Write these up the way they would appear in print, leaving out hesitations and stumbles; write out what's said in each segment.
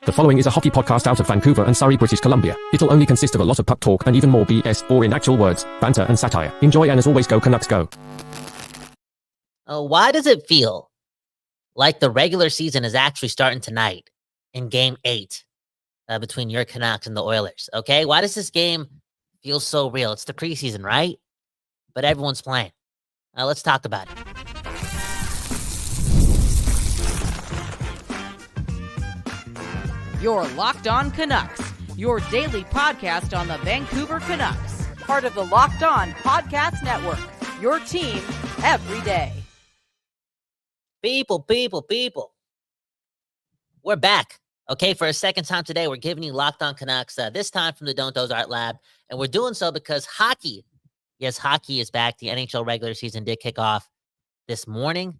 The following is a hockey podcast out of Vancouver and Surrey, British Columbia. It'll only consist of a lot of puck talk and even more BS, or in actual words, banter and satire. Enjoy, and as always, go Canucks go. Why does it feel like the regular season is actually starting tonight in Game 8 between your Canucks and the Oilers? Okay, why does this game feel so real? It's the preseason, right? But everyone's playing. Let's talk about it. You're Locked On Canucks, your daily podcast on the Vancouver Canucks, part of the Locked On Podcast Network, your team every day. People. We're back. Okay, for a second time today, we're giving you Locked On Canucks, this time from the Don't Doze Art Lab, and we're doing so because hockey, yes, hockey is back. The NHL regular season did kick off this morning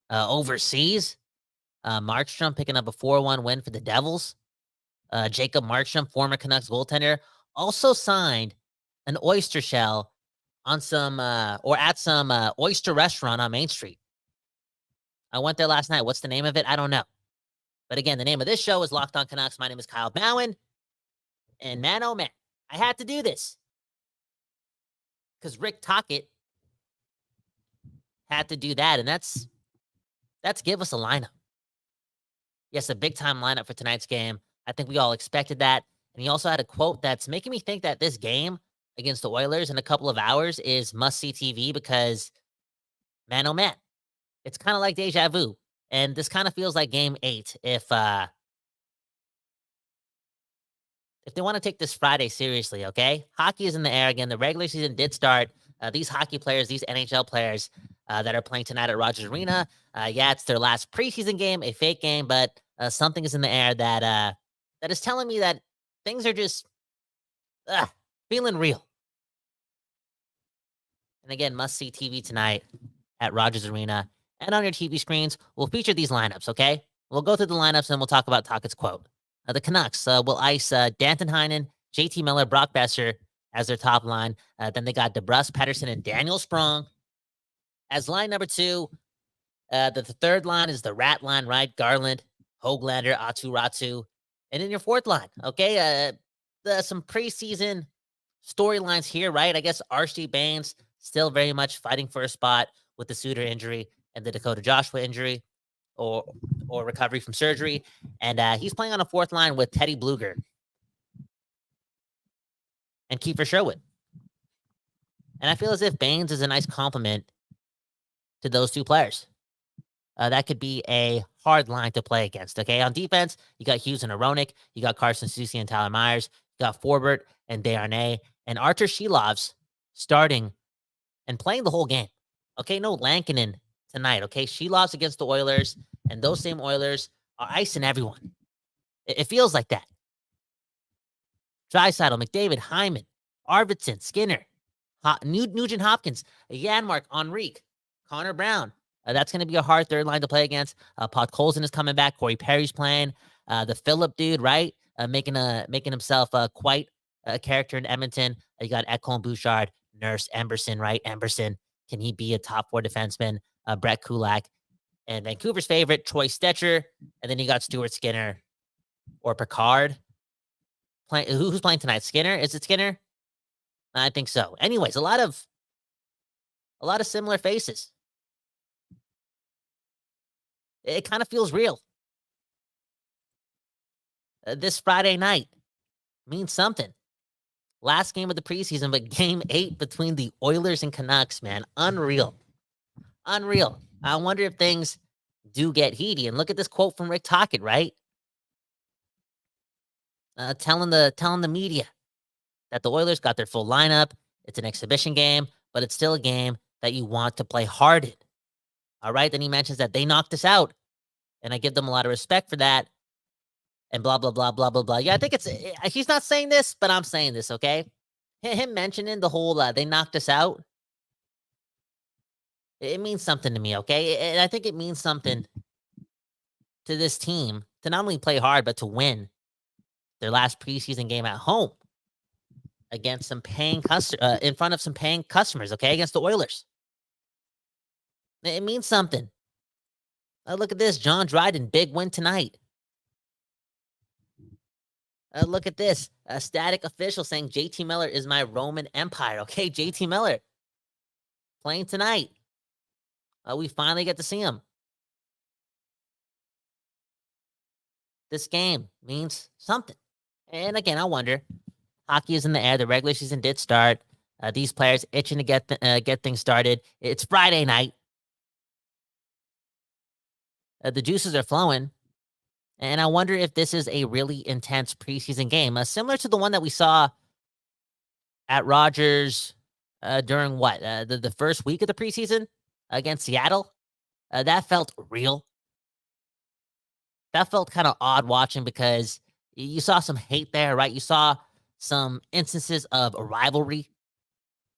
overseas. Markstrom picking up a 4-1 win for the Devils. Jacob Markstrom, former Canucks goaltender, also signed an oyster shell on some oyster restaurant on Main Street. I went there last night. What's the name of it? I don't know. But again, the name of this show is Locked On Canucks. My name is Kyle Bowen. And man, oh man, I had to do this. Because Rick Tocchet had to do that. And that's give us a lineup. Yes, a big-time lineup for tonight's game. I think we all expected that. And he also had a quote that's making me think that this game against the Oilers in a couple of hours is must-see TV because, man, oh man, it's kind of like deja vu. And this kind of feels like Game 8 if they want to take this Friday seriously, okay? Hockey is in the air again. The regular season did start. These hockey players, these NHL players that are playing tonight at Rogers Arena, it's their last preseason game, a fake game, but something is in the air that is telling me that things are just feeling real. And again, must-see TV tonight at Rogers Arena. And on your TV screens, we'll feature these lineups, okay? We'll go through the lineups and we'll talk about Tocchet's quote. The Canucks will ice Danton Heinen, JT Miller, Brock Besser as their top line. Then they got DeBrusk, Pettersson, and Daniel Sprong. As line number 2, the third line is the Rat line, right? Garland, Höglander, Atu Ratu. And in your fourth line, okay, some preseason storylines here, right? I guess R.C. Baines still very much fighting for a spot with the Suter injury and the Dakota Joshua injury or recovery from surgery. And he's playing on a fourth line with Teddy Bluger and Kiefer Sherwood. And I feel as if Baines is a nice compliment to those two players. That could be a hard line to play against, okay? On defense, you got Hughes and Aronik. You got Carson Soucy and Tyler Myers. You got Forbert and Desharnais. And Artur Shilov's starting and playing the whole game. Okay, no Lankinen tonight, okay? Shilov's against the Oilers, and those same Oilers are icing everyone. It feels like that. Draisaitl, McDavid, Hyman, Arvidsson, Skinner, Nugent Hopkins, Janmark, Henrique, Connor Brown. That's going to be a hard third line to play against. Podkolzin is coming back. Corey Perry's playing. The Phillip dude, right? Making himself quite a character in Edmonton. You got Ekholm, Bouchard, Nurse, Emberson, right? Emberson, can he be a top 4 defenseman? Brett Kulak. And Vancouver's favorite, Troy Stetcher. And then you got Stuart Skinner or Picard. Who's playing tonight? Skinner? Is it Skinner? I think so. Anyways, a lot of similar faces. It kind of feels real. This Friday night means something. Last game of the preseason, but Game 8 between the Oilers and Canucks, man. Unreal. I wonder if things do get heaty. And look at this quote from Rick Tocchet, right? Telling the media that the Oilers got their full lineup. It's an exhibition game, but it's still a game that you want to play hard in. All right, then he mentions that they knocked us out, and I give them a lot of respect for that, and blah, blah, blah, blah, blah, blah. Yeah, I think he's not saying this, but I'm saying this, okay? Him mentioning the whole, they knocked us out, it means something to me, okay? And I think it means something to this team to not only play hard, but to win their last preseason game at home against some paying in front of some paying customers, okay? Against the Oilers. It means something. Look at this. John Dryden, big win tonight. Look at this. A static official saying JT Miller is my Roman Empire. Okay, JT Miller playing tonight. We finally get to see him. This game means something. And again, I wonder. Hockey is in the air. The regular season did start. These players itching to get things started. It's Friday night. The juices are flowing. And I wonder if this is a really intense preseason game, similar to the one that we saw at Rogers during the first week of the preseason against Seattle. That felt real. That felt kind of odd watching because you saw some hate there, right? You saw some instances of rivalry.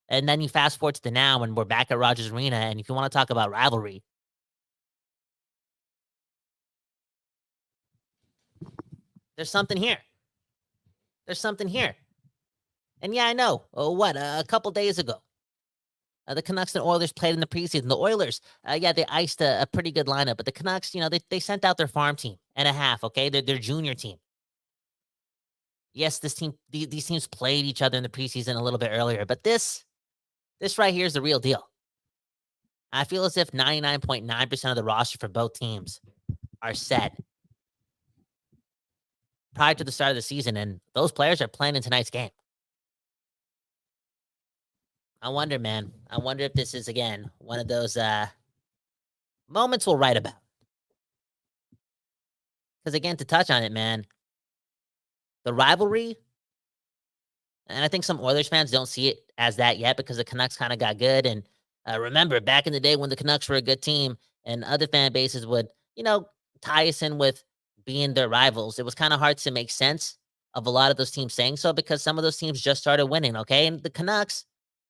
And then you fast forward to the now when we're back at Rogers Arena. And if you want to talk about rivalry, there's something here. There's something here. And yeah, I know. A couple days ago, the Canucks and Oilers played in the preseason. The Oilers, they iced a pretty good lineup. But the Canucks, they sent out their farm team and a half, okay? Their junior team. Yes, these teams played each other in the preseason a little bit earlier. But this right here is the real deal. I feel as if 99.9% of the roster for both teams are set prior to the start of the season, and those players are playing in tonight's game. I wonder, man. I wonder if this is, again, one of those moments we'll write about. Because, again, to touch on it, man, the rivalry, and I think some Oilers fans don't see it as that yet because the Canucks kind of got good. And remember, back in the day when the Canucks were a good team and other fan bases would, tie us in with being their rivals, it was kind of hard to make sense of a lot of those teams saying so because some of those teams just started winning, okay? And the Canucks,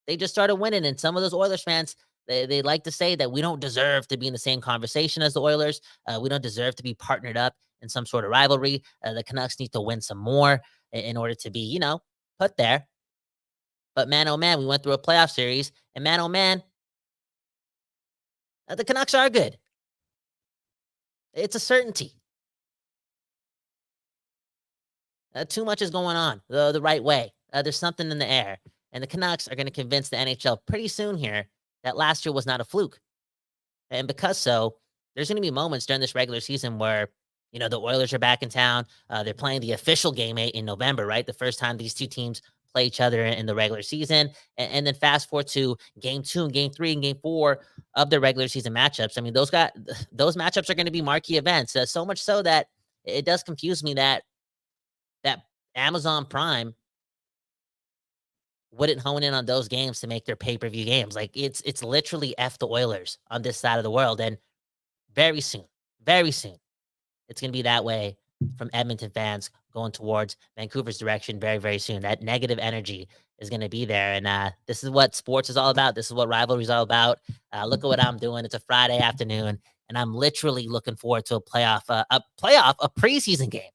they just started winning. And some of those Oilers fans, they like to say that we don't deserve to be in the same conversation as the Oilers. We don't deserve to be partnered up in some sort of rivalry. The Canucks need to win some more in order to be, put there. But man, oh man, we went through a playoff series. And man, oh man, the Canucks are good. It's a certainty. Too much is going on the right way. There's something in the air. And the Canucks are going to convince the NHL pretty soon here that last year was not a fluke. And because so, there's going to be moments during this regular season where, the Oilers are back in town. They're playing the official Game 8 in November, right? The first time these two teams play each other in the regular season. And then fast forward to Game 2 and Game 3 and Game 4 of the regular season matchups. I mean, those matchups are going to be marquee events. So much so that it does confuse me that Amazon Prime wouldn't hone in on those games to make their pay-per-view games. Like it's literally F the Oilers on this side of the world. And very soon, it's going to be that way from Edmonton fans going towards Vancouver's direction very, very soon. That negative energy is going to be there. And this is what sports is all about. This is what rivalry is all about. Look at what I'm doing. It's a Friday afternoon, and I'm literally looking forward to a preseason game.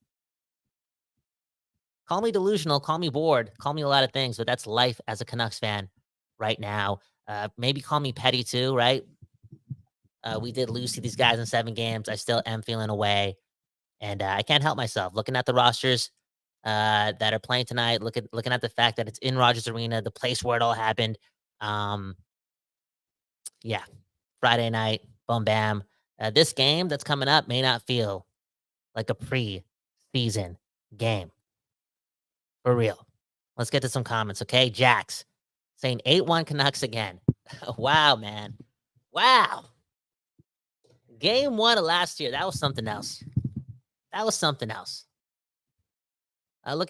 Call me delusional, call me bored, call me a lot of things, but that's life as a Canucks fan right now. Maybe call me petty too, right? We did lose to these guys in 7 games. I still am feeling away, and I can't help myself. Looking at the rosters that are playing tonight, looking at the fact that it's in Rogers Arena, the place where it all happened. Yeah, Friday night, boom, bam. This game that's coming up may not feel like a pre-season game. For real. Let's get to some comments, okay? Jax saying 8-1 Canucks again. Wow, man. Wow. Game 1 of last year, that was something else. Look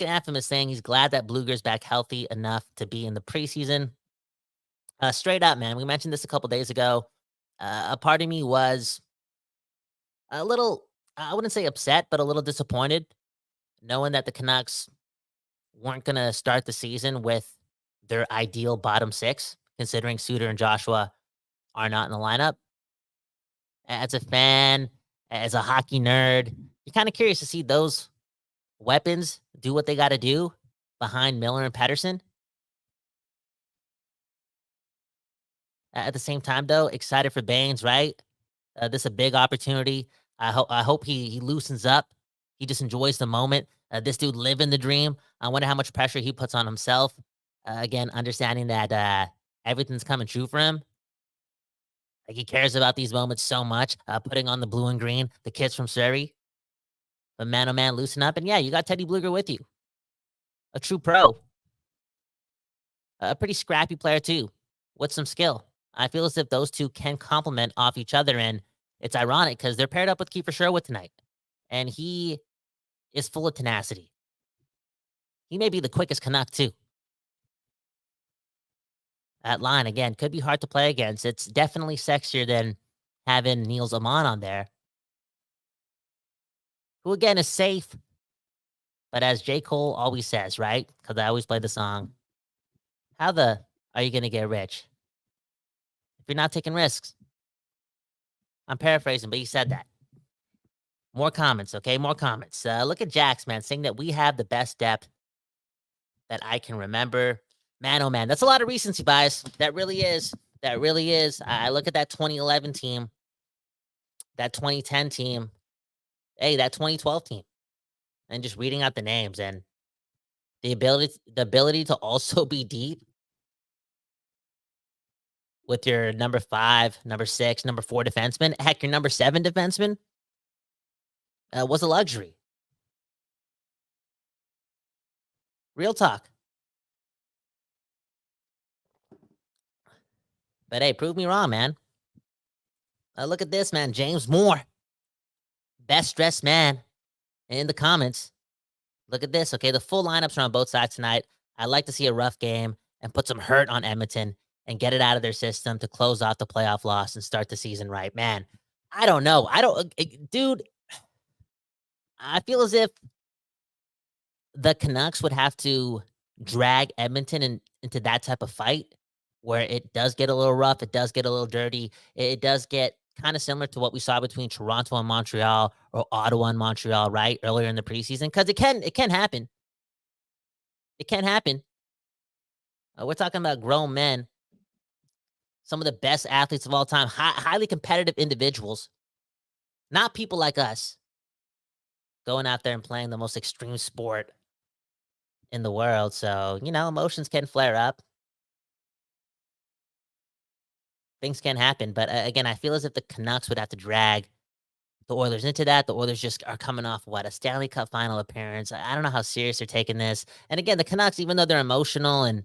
at Infamous saying he's glad that Blueger's back healthy enough to be in the preseason. Straight up, man. We mentioned this a couple days ago. A part of me was a little, I wouldn't say upset, but a little disappointed knowing that the Canucks weren't going to start the season with their ideal bottom 6, considering Suter and Joshua are not in the lineup. As a fan, as a hockey nerd, you're kind of curious to see those weapons do what they got to do behind Miller and Pettersson. At the same time, though, excited for Baines, right? This is a big opportunity. I hope he loosens up. He just enjoys the moment. This dude living the dream. I wonder how much pressure he puts on himself. Again, understanding that everything's coming true for him. Like he cares about these moments so much. Putting on the blue and green, the kids from Surrey. But man, oh man, loosen up. And yeah, you got Teddy Bluger with you. A true pro. A pretty scrappy player too, with some skill. I feel as if those two can complement off each other. And it's ironic because they're paired up with Kiefer Sherwood tonight. And he is full of tenacity. He may be the quickest Canuck too. That line, again, could be hard to play against. It's definitely sexier than having Niels Amon on there, who, again, is safe. But as J. Cole always says, right? Because I always play the song, how the are you going to get rich if you're not taking risks? I'm paraphrasing, but he said that. More comments, okay? More comments. Look at Jax, man, saying that we have the best depth that I can remember. Man, oh man, that's a lot of recency bias. That really is. That really is. I look at that 2011 team, that 2010 team, hey, that 2012 team, and just reading out the names and the ability to also be deep with your number 5, number 6, number 4 defenseman. Heck, your number 7 defenseman was a luxury. Real talk. But hey, prove me wrong, man. Look at this, man. James Moore, best dressed man in the comments. Look at this, okay? The full lineups are on both sides tonight. I'd like to see a rough game and put some hurt on Edmonton and get it out of their system to close off the playoff loss and start the season right. Man, I don't know. Dude, I feel as if the Canucks would have to drag Edmonton into that type of fight where it does get a little rough, it does get a little dirty, it does get kind of similar to what we saw between Toronto and Montreal or Ottawa and Montreal, right? Earlier in the preseason. Because it can happen. It can happen. We're talking about grown men, some of the best athletes of all time, highly competitive individuals, not people like us going out there and playing the most extreme sport in the world. So, emotions can flare up. Things can happen. But again, I feel as if the Canucks would have to drag the Oilers into that. The Oilers just are coming off, a Stanley Cup final appearance. I don't know how serious they're taking this. And again, the Canucks, even though they're emotional and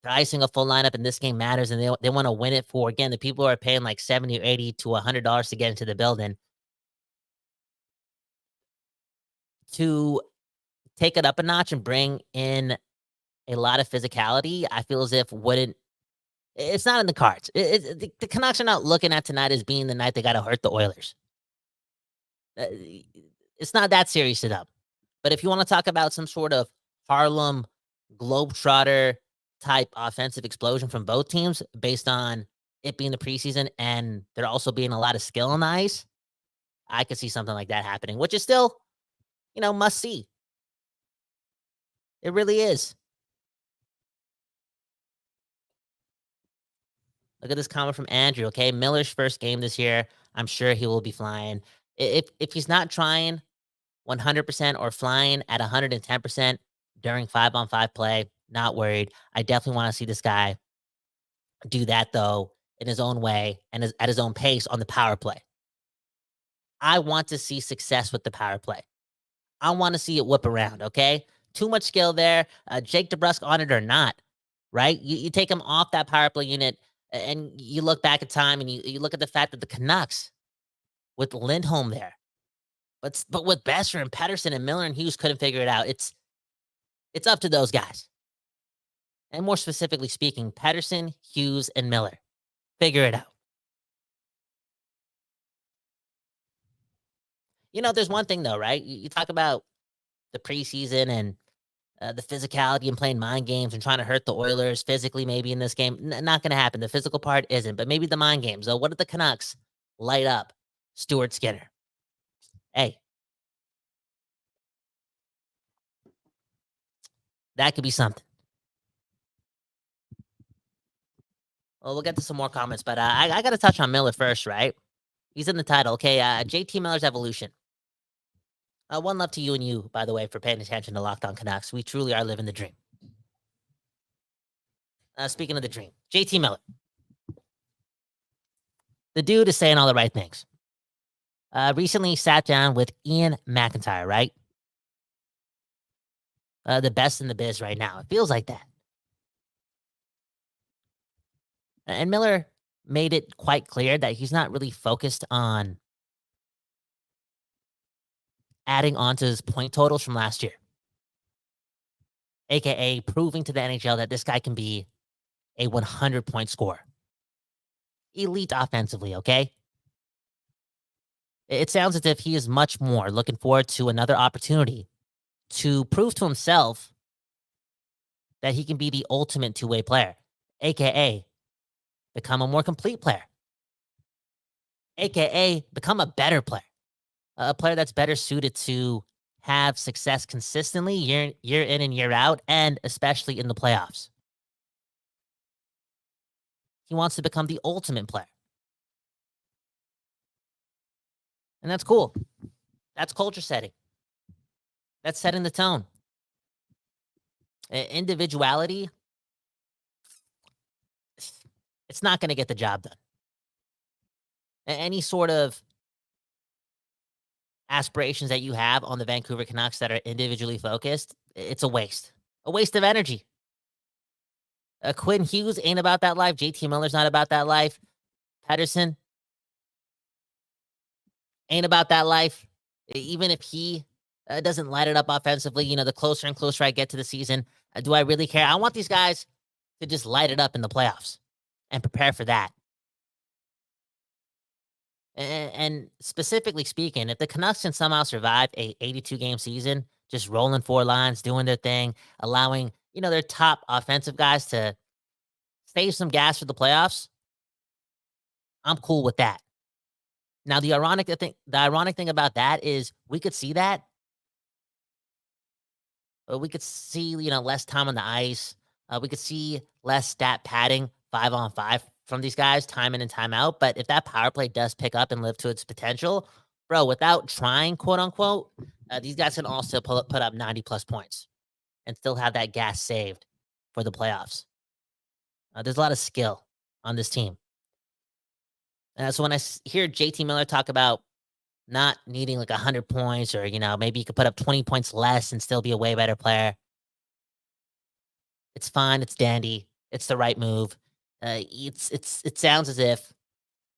they're icing a full lineup and this game matters and they want to win it for, again, the people who are paying like $70 or $80 to $100 to get into the building, to take it up a notch and bring in a lot of physicality, I feel as if it's not in the cards. The Canucks are not looking at tonight as being the night they got to hurt the Oilers. It's not that serious to them. But if you want to talk about some sort of Harlem Globetrotter type offensive explosion from both teams based on it being the preseason and there also being a lot of skill on the ice, I could see something like that happening, which is still, must see. It really is. Look at this comment from Andrew, okay? Miller's first game this year. I'm sure he will be flying. If he's not trying 100% or flying at 110% during 5-on-5 play, not worried. I definitely want to see this guy do that, though, in his own way and at his own pace on the power play. I want to see success with the power play. I want to see it whip around, okay? Too much skill there. Jake DeBrusk on it or not, right? You take him off that power play unit and you look back at time and you look at the fact that the Canucks with Lindholm there, but with Besser and Pettersson and Miller and Hughes couldn't figure it out. It's up to those guys. And more specifically speaking, Pettersson, Hughes, and Miller. Figure it out. There's one thing, though, right? You talk about the preseason and the physicality and playing mind games and trying to hurt the Oilers physically maybe in this game. Not going to happen. The physical part isn't, but maybe the mind games. So what did the Canucks light up? Stuart Skinner. Hey. That could be something. Well, we'll get to some more comments, but I got to touch on Miller first, right? He's in the title. Okay, JT Miller's evolution. One love to you and you, by the way, for paying attention to Locked On Canucks. We truly are living the dream. Speaking of the dream, JT Miller. The dude is saying all the right things. Recently sat down with Ian McIntyre, right? The best in the biz right now. It feels like that. And Miller made it quite clear that he's not really focused on adding on to his point totals from last year, aka proving to the NHL that this guy can be a 100-point scorer. Elite offensively, okay? It sounds as if he is much more looking forward to another opportunity to prove to himself that he can be the ultimate two-way player, aka become a more complete player, aka become a better player, a player that's better suited to have success consistently year in and year out, and especially in the playoffs. He wants to become the ultimate player. And that's cool. That's culture setting. That's setting the tone. Individuality, it's not going to get the job done. Any sort of aspirations that you have on the Vancouver Canucks that are individually focused, it's a waste. A waste of energy. Quinn Hughes ain't about that life. JT Miller's not about that life. Pedersen ain't about that life. Even if he doesn't light it up offensively, the closer and closer I get to the season, do I really care? I want these guys to just light it up in the playoffs and prepare for that. And specifically speaking, if the Canucks can somehow survive a 82-game season, just rolling four lines, doing their thing, allowing, their top offensive guys to save some gas for the playoffs, I'm cool with that. Now, the ironic thing about that is we could see that. We could see, less time on the ice. We could see less stat padding 5-on-5 from these guys time in and time out. But if that power play does pick up and live to its potential, bro, without trying, quote unquote, these guys can also put up 90+ points and still have that gas saved for the playoffs. There's a lot of skill on this team. So when I hear JT Miller talk about not needing like 100 points or, maybe you could put up 20 points less and still be a way better player, it's fine. It's dandy. It's the right move. It sounds as if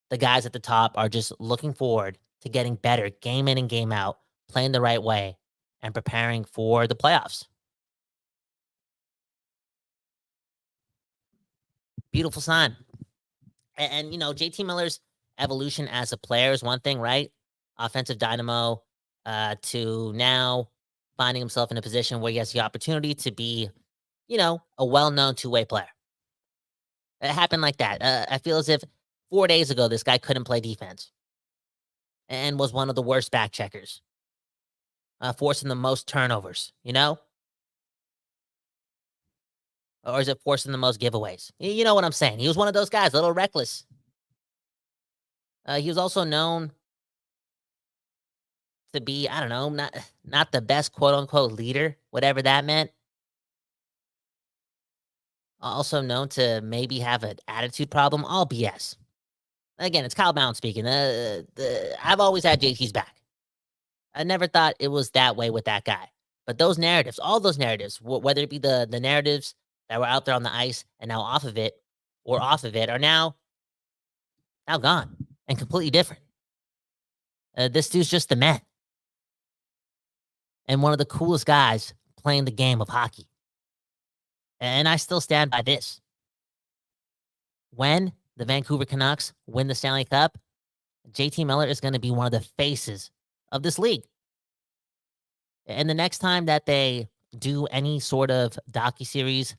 the guys at the top are just looking forward to getting better game in and game out, playing the right way, and preparing for the playoffs. Beautiful sign. And JT Miller's evolution as a player is one thing, right? Offensive dynamo to now finding himself in a position where he has the opportunity to be, a well-known two-way player. It happened like that. I feel as if 4 days ago, this guy couldn't play defense and was one of the worst back checkers, forcing the most turnovers, Or is it forcing the most giveaways? You know what I'm saying? He was one of those guys, a little reckless. He was also known to be, I don't know, not the best quote-unquote leader, whatever that meant. Also known to maybe have an attitude problem. All BS. Again, it's Kyle Bound speaking. I've always had JT's back. I never thought it was that way with that guy. But those narratives, all those narratives, whether it be the narratives that were out there on the ice and now off of it, are now gone and completely different. This dude's just the man. And one of the coolest guys playing the game of hockey. And I still stand by this. When the Vancouver Canucks win the Stanley Cup, JT Miller is going to be one of the faces of this league. And the next time that they do any sort of docuseries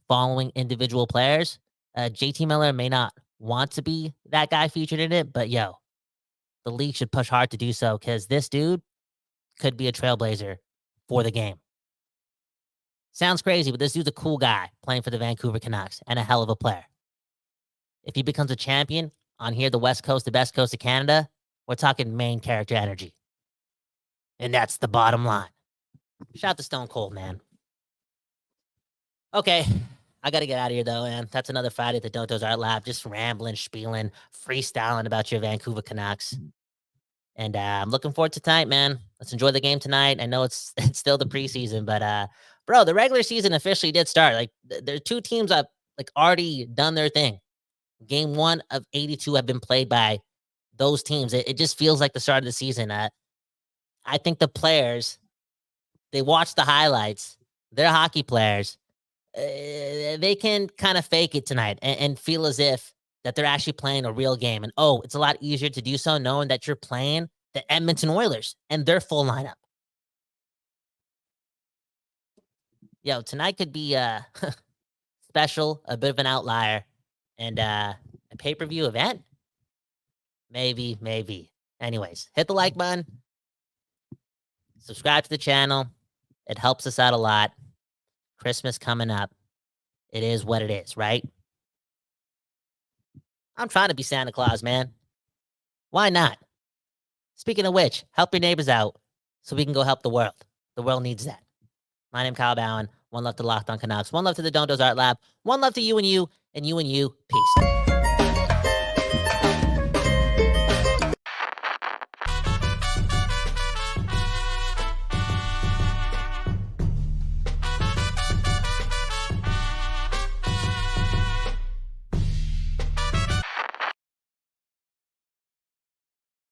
following individual players, JT Miller may not want to be that guy featured in it, but the league should push hard to do so because this dude could be a trailblazer for the game. Sounds crazy, but this dude's a cool guy playing for the Vancouver Canucks and a hell of a player. If he becomes a champion on here, the West Coast, the best coast of Canada, we're talking main character energy. And that's the bottom line. Shout out to Stone Cold, man. Okay, I got to get out of here, though, man. That's another Friday at the Don't Doze Art Lab. Just rambling, spieling, freestyling about your Vancouver Canucks. And I'm looking forward to tonight, man. Let's enjoy the game tonight. I know it's still the preseason, but bro, the regular season officially did start. Like, there are two teams that like already done their thing. Game 1 of 82 have been played by those teams. It just feels like the start of the season. I think the players, they watch the highlights. They're hockey players. They can kind of fake it tonight and feel as if that they're actually playing a real game. And it's a lot easier to do so knowing that you're playing the Edmonton Oilers and their full lineup. Yo, tonight could be special, a bit of an outlier, and a pay-per-view event. Maybe. Anyways, hit the like button. Subscribe to the channel. It helps us out a lot. Christmas coming up. It is what it is, right? I'm trying to be Santa Claus, man. Why not? Speaking of which, help your neighbors out so we can go help the world. The world needs that. My name's Kyle Bowen. One love to Locked On Canucks. One love to the Don't Doze Art Lab. One love to you and you, and you and you. Peace.